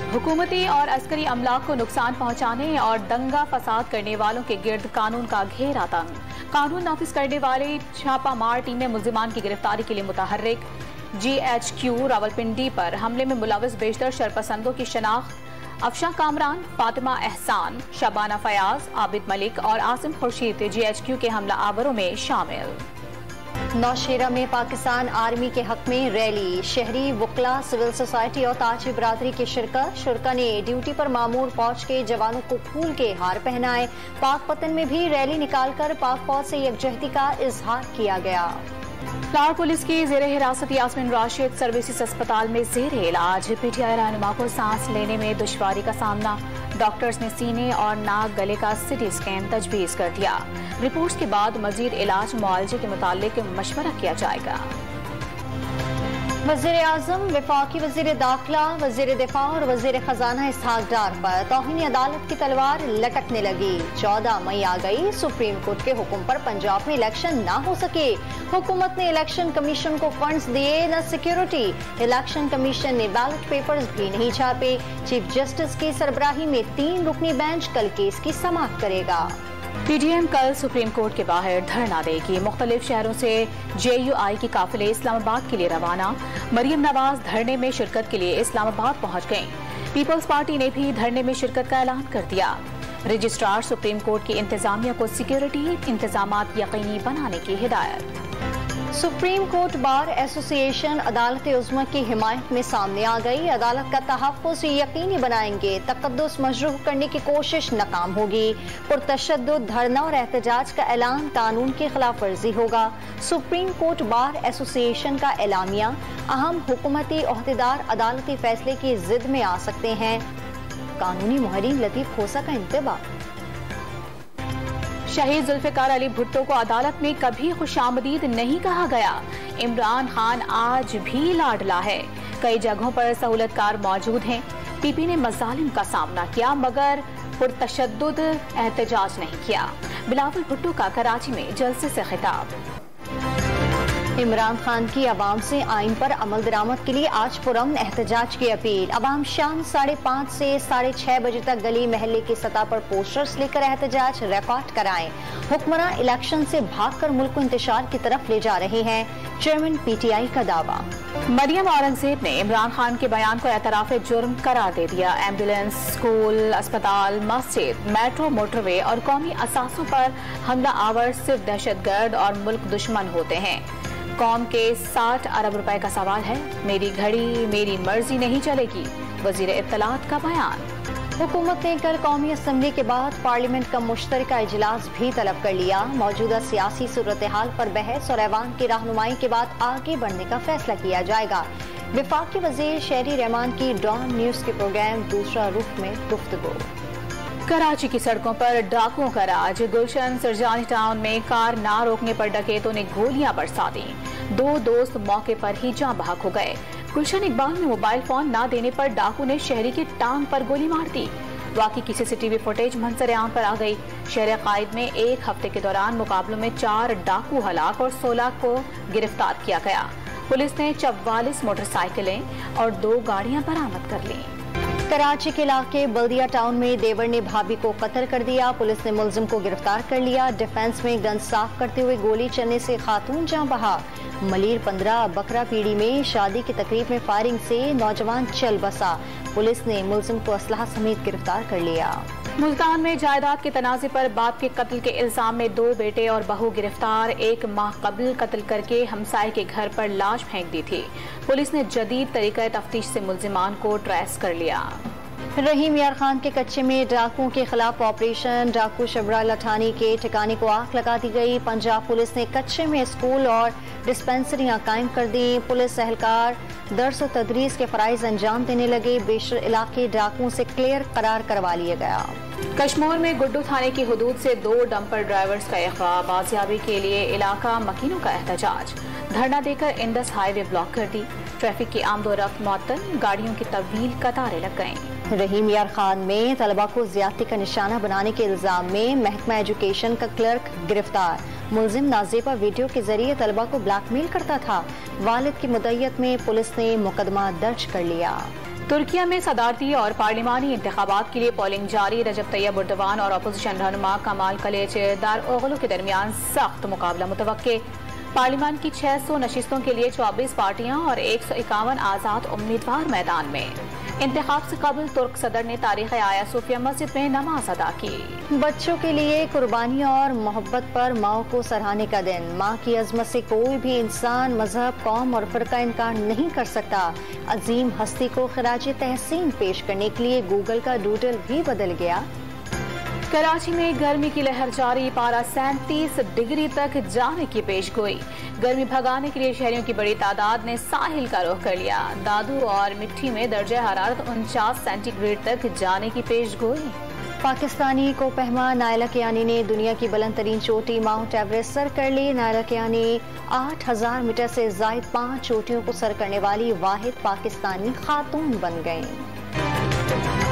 हुकूमती और अस्करी अमलाक को नुकसान पहुंचाने और दंगा फसाद करने वालों के गिर्द कानून का घेरा तंग। कानून नाफिज करने वाले छापामार टीमें मुल्जिमान की गिरफ्तारी के लिए मुतहर्रिक। GHQ रावलपिंडी पर हमले में मुलविस बेशतर शरपसंदों की शनाख्त। अफशा कामरान, फातिमा एहसान, शबाना फयाज, आबिद मलिक और आसिम खुर्शीद GHQ के हमला आवरों में शामिल। नौशेरा में पाकिस्तान आर्मी के हक में रैली। शहरी, वकला, सिविल सोसाइटी और ताजी बरादरी की शिरकत। शुरका ने ड्यूटी पर मामूर फौज के जवानों को फूल के हार पहनाए। पाक पतन में भी रैली निकालकर पाक फौज से यकजहती का इजहार किया गया। लाहौर पुलिस की जेर हिरासत यास्मीन राशिद सर्विसेज अस्पताल में जेर इलाज। PTI रहनुमा को सांस लेने में दुश्वारी का सामना। डॉक्टर्स ने सीने और नाक गले का CT स्कैन तजवीज कर दिया। रिपोर्ट्स के बाद मजीद इलाज मुआलजे के मुतालिक मशवरा किया जाएगा। वज़ीर आज़म, वफाकी वज़ीर दाखिला, वज़ीर दिफा और वज़ीर खजाना इसहाक डार पर तौहीन अदालत की तलवार लटकने लगी। 14 मई आ गई, सुप्रीम कोर्ट के हुक्म पर पंजाब में इलेक्शन ना हो सके। हुकूमत ने इलेक्शन कमीशन को फंड्स दिए, न सिक्योरिटी। इलेक्शन कमीशन ने बैलेट पेपर्स भी नहीं छापे। चीफ जस्टिस की सरबराही में 3 रुकनी बेंच कल केस की समाअत करेगा। PDM कल सुप्रीम कोर्ट के बाहर धरना देगी। मुख्तलिफ शहरों से JUI की काफिले इस्लामाबाद के लिए रवाना। मरियम नवाज धरने में शिरकत के लिए इस्लामाबाद पहुंच गईं। पीपल्स पार्टी ने भी धरने में शिरकत का ऐलान कर दिया। रजिस्ट्रार सुप्रीम कोर्ट की इंतजामिया को सिक्योरिटी इंतजामात यकीनी बनाने की हिदायत। सुप्रीम कोर्ट बार एसोसिएशन अदालत उज़्मा की हिमायत में सामने आ गई। अदालत का तहफ़्फ़ुज़ यकीनी बनाएंगे, तक़द्दुस मजरूह करने की कोशिश नाकाम होगी। पुरतशद्दुद धरना और एहतजाज का ऐलान कानून की खिलाफ वर्जी होगा। सुप्रीम कोर्ट बार एसोसिएशन का एलामिया। अहम हुकूमती ओहदेदार अदालती फैसले की जिद में आ सकते हैं। कानूनी मुहर्रिर लतीफ खोसा का इंतबाह। शहीद जुल्फ़िकार अली भुट्टो को अदालत में कभी खुशामदीद नहीं कहा गया। इमरान खान आज भी लाडला है। कई जगहों पर सहूलतकार मौजूद हैं। PP ने मज़ालिम का सामना किया मगर पुरतशद्दुद एहतजाज नहीं किया। बिलावल भुट्टो का कराची में जलसे से खिताब। इमरान खान की अवाम से आइन पर अमल दरामद के लिए आज पुरअमन एहतजाज की अपील। अवाम शाम 5:30 से 6:30 बजे तक गली महल्ले की सतह पर पोस्टर्स लेकर एहतजाज रिकॉर्ड कराएं। हुक्मरान इलेक्शन से भागकर मुल्क को इंतशार की तरफ ले जा रहे हैं, चेयरमैन PTI का दावा। मरियम औरंगजेब ने इमरान खान के बयान को एतराफ जुर्म करार दे दिया। एम्बुलेंस, स्कूल, अस्पताल, मस्जिद, मेट्रो, मोटरवे और कौमी असासों पर हमला आवर सिर्फ दहशतगर्द और मुल्क दुश्मन होते हैं। कौम के 60 अरब रुपए का सवाल है। मेरी घड़ी मेरी मर्जी नहीं चलेगी, वजीर इत्तलात का बयान। हुकूमत ने कल कौमी असम्बली के बाद पार्लियामेंट का मुश्तरका इजलास भी तलब कर लिया। मौजूदा सियासी सूरत हाल पर बहस और ऐवान की रहनुमाई के बाद आगे बढ़ने का फैसला किया जाएगा। वफाकी वजीर शहरी रहमान की डॉन न्यूज के प्रोग्राम दूसरा रुख में गुफ्तगू। कराची की सड़कों पर डाकुओं का राज। गुलशन सरजानी टाउन में कार ना रोकने पर डकैतों ने गोलियां बरसा दी। 2 दोस्त मौके पर ही जाँ बहक हो गए। गुलशन इकबाल में मोबाइल फोन ना देने पर डाकू ने शहरी की टांग पर गोली मार दी। वाकई की CCTV फुटेज मंजर आम पर आ गई। शहर कायद में एक हफ्ते के दौरान मुकाबलों में 4 डाकू हलाक और 16 को गिरफ्तार किया गया। पुलिस ने 44 मोटरसाइकिलें और 2 गाड़ियां बरामद कर ली। कराची के इलाके बल्दिया टाउन में देवर ने भाभी को कत्ल कर दिया। पुलिस ने मुलजिम को गिरफ्तार कर लिया। डिफेंस में गन साफ करते हुए गोली चलने से खातून जान बहा। मलीर 15 बकरा पीड़ी में शादी की तकरीब में फायरिंग से नौजवान चल बसा। पुलिस ने मुलजिम को असलहा समेत गिरफ्तार कर लिया। मुल्तान में जायदाद के तनाज़े पर बाप के कत्ल के इल्जाम में 2 बेटे और बहू गिरफ्तार। 1 माह कबल कत्ल करके हमसाये के घर पर लाश फेंक दी थी। पुलिस ने जदीद तरीका तफ्तीश से मुल्जिमान को ट्रेस कर लिया। रहीम यार खान के कच्चे में डाकुओं के खिलाफ ऑपरेशन। डाकू शबरा लठानी के ठिकाने को आग लगा दी गई। पंजाब पुलिस ने कच्चे में स्कूल और डिस्पेंसरियां कायम कर दी। पुलिस एहलकार दर्स और तदरीस के फराइज अंजाम देने लगे। बेशर इलाके डाकुओं से क्लियर करार करवा लिया गया। कश्मीर में गुड्डू थाने की हदूद से 2 डंपर ड्राइवर्स का अगवा। बाजियाबी के लिए इलाका मकीनों का एहतजाज। धरना देकर इंडस हाईवे ब्लॉक कर दी। ट्रैफिक की आमदोरफ्त मुअत्तल। गाड़ियों की तवील कतारें लग गईं। रहीम यार खान में तलबा को ज्यादती का निशाना बनाने के इल्जाम में महकमा एजुकेशन का क्लर्क गिरफ्तार। मुलजिम नाजेबा वीडियो के जरिए तलबा को ब्लैकमेल करता था। वालिद की मुद्दत में पुलिस ने मुकदमा दर्ज कर लिया। तुर्किया में सदारती और पार्लिमानी इंतखाबात के लिए पोलिंग जारी। रजब तैयब एर्दोगान और अपोजिशन रहनुमा कमाल कलेच दारओगलू के दरमियान सख्त मुकाबला मुतवक्के। पार्लिमान की 600 नशिस्तों के लिए 24 पार्टियां और 151 आजाद उम्मीदवार मैदान में। इंतखाब से कबल तुर्क सदर ने तारीख आया सूफिया मस्जिद में नमाज अदा की। बच्चों के लिए कुर्बानी और मोहब्बत पर माओ को सराहने का दिन। माँ की अजमत से कोई भी इंसान, मजहब, कौम और फिरका इनकार नहीं कर सकता। अजीम हस्ती को खराज तहसीन पेश करने के लिए गूगल का डूडल भी बदल गया। कराची में गर्मी की लहर जारी। पारा 37 डिग्री तक जाने की पेशगोई। गर्मी भगाने के लिए शहरियों की बड़ी तादाद ने साहिल का रुख कर लिया। दादू और मिट्टी में दर्जा हरारत 49 सेंटीग्रेड तक जाने की पेशगोई। पाकिस्तानी कोपहमा नायला कियानी ने दुनिया की बुलंद तरीन चोटी माउंट एवरेस्ट सर कर ली। नायला कियानी 8000 मीटर से जायद 5 चोटियों को सर करने वाली वाहिद पाकिस्तानी खातून बन गईं।